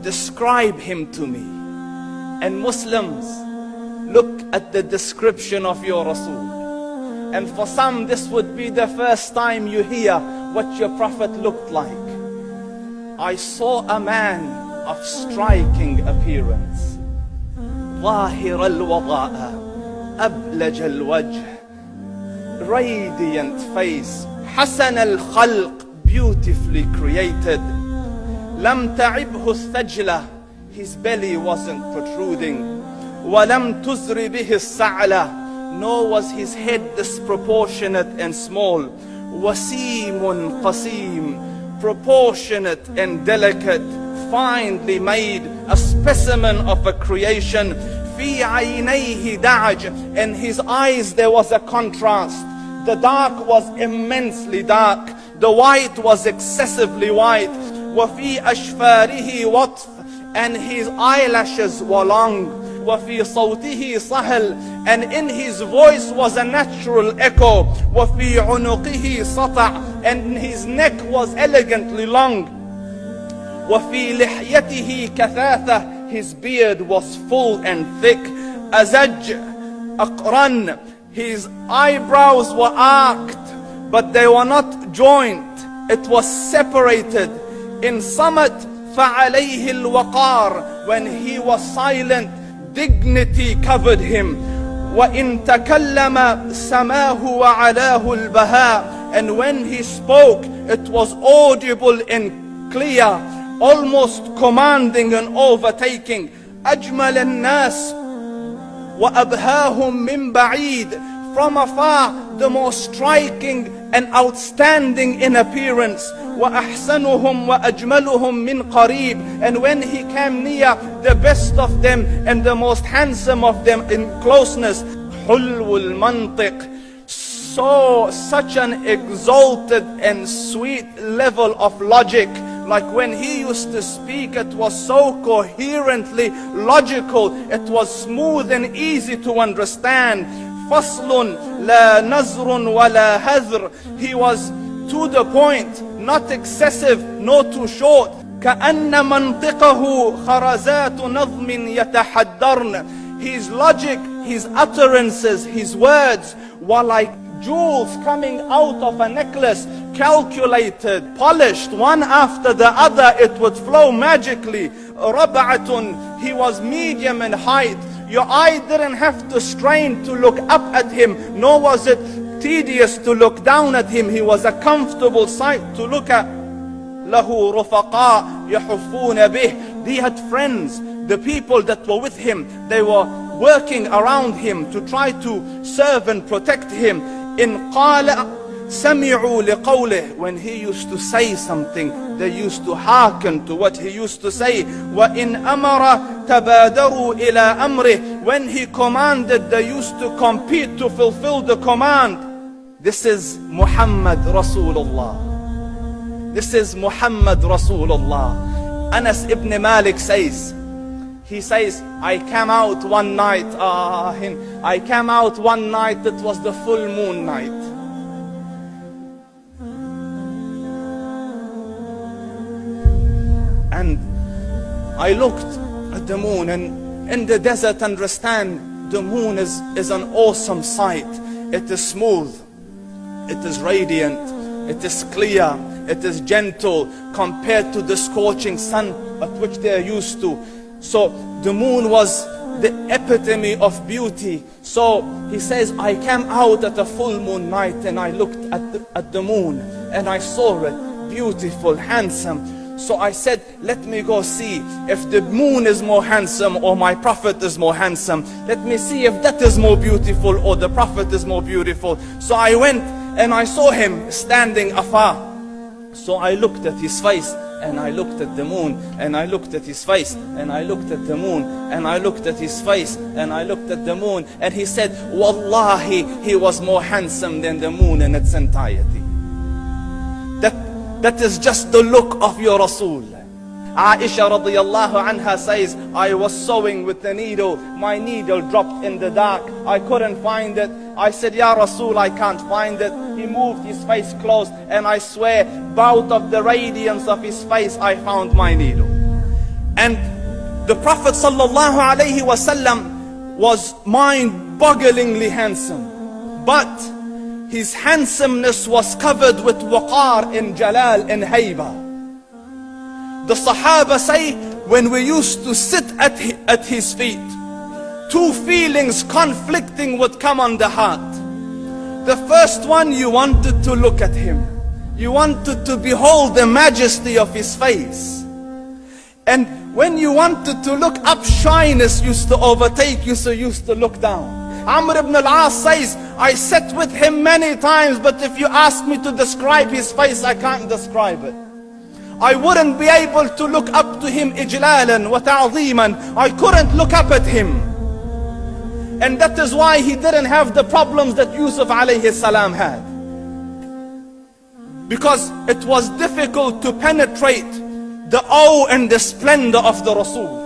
Describe him to me. And Muslims, look at the description of your Rasul. And for some, this would be the first time you hear what your Prophet looked like. I saw a man of striking appearance. ظاهر الوضاءة, أبلج الوجه, radiant face, حسن الخلق, beautifully created. لم تعبه السجلة, his belly wasn't protruding. ولم تزر به الصعلة, nor was his head disproportionate and small. وسيم قسيم, proportionate and delicate, finely made, a specimen of a creation. في عينيه دعج, in his eyes there was a contrast. The dark was immensely dark, the white was excessively white. وفي أشفاره وطف, and his eyelashes were long. وفي صوته صهل, and in his voice was a natural echo. وفي عنقه سطع, and his neck was elegantly long. وفي لحيته كثاثة, his beard was full and thick. أزج أقرن, his eyebrows were arched, but they were not joined, it was separated. In صمت فعليه الوقار, when he was silent, dignity covered him. وإن تكلم سماه وعلاه البهاء, and when he spoke it was audible and clear, almost commanding and overtaking. أجمل الناس وأبهاهم من بعيد, from afar the most striking and outstanding in appearance. وأحسنهم وأجملهم من قريب, and when he came near, the best of them and the most handsome of them in closeness. حلو المنطق, such an exalted and sweet level of logic. Like when he used to speak, it was so coherently logical, it was smooth and easy to understand. فصل لا نزر ولا هذر, he was to the point, not excessive, nor too short. كأن منطقه خرزات نظم يتحدرن, his logic, his utterances, his words were like jewels coming out of a necklace, calculated, polished, one after the other, it would flow magically. ربعة, he was medium in height. Your eye didn't have to strain to look up at him, nor was it tedious to look down at him. He was a comfortable sight to look at. له رفقاء يحفون به, he had friends, the people that were with him, they were working around him to try to serve and protect him. إن قال سمعوا لقوله, when he used to say something, they used to hearken to what he used to say. وإن أمر تبادروا إلى أمره, when he commanded, they used to compete to fulfill the command. This is Muhammad Rasulullah. This is Muhammad Rasulullah. Anas ibn Malik says, he says, I came out one night, I came out one night, it was the full moon night. And I looked at the moon, and in the desert, understand, the moon is an awesome sight. It is smooth, it is radiant, it is clear, it is gentle compared to the scorching sun at which they are used to. So the moon was the epitome of beauty. So he says, I came out at a full moon night and I looked at the moon and I saw it, beautiful, handsome. So I said, let me go see if the moon is more handsome or my Prophet is more handsome. Let me see if that is more beautiful or the Prophet is more beautiful. So I went and I saw him standing afar. So I looked at his face and I looked at the moon, and I looked at his face, and I looked at the moon, and I looked at his face, and I looked at the moon, and he said, Wallahi, he was more handsome than the moon in its entirety. That is just the look of your Rasul. Aisha radiyallahu anha says, I was sewing with the needle, my needle dropped in the dark, I couldn't find it. I said, Ya Rasul, I can't find it. he moved his face close, and I swear, out of the radiance of his face, I found my needle. And the Prophet sallallahu alaihi wasallam was mind-bogglingly handsome, but his handsomeness was covered with waqar and jalal and hayba. The Sahaba say, when we used to sit at his feet, two feelings conflicting would come on the heart. The first one, you wanted to look at him. You wanted to behold the majesty of his face. And when you wanted to look up, shyness used to overtake you, so you used to look down. Amr ibn al-As says, I sat with him many times, but if you ask me to describe his face, I can't describe it. I wouldn't be able to look up to him ijlalan wa ta'ziman. I couldn't look up at him. And that is why he didn't have the problems that Yusuf alayhi salam had. Because it was difficult to penetrate the awe and the splendor of the Rasul.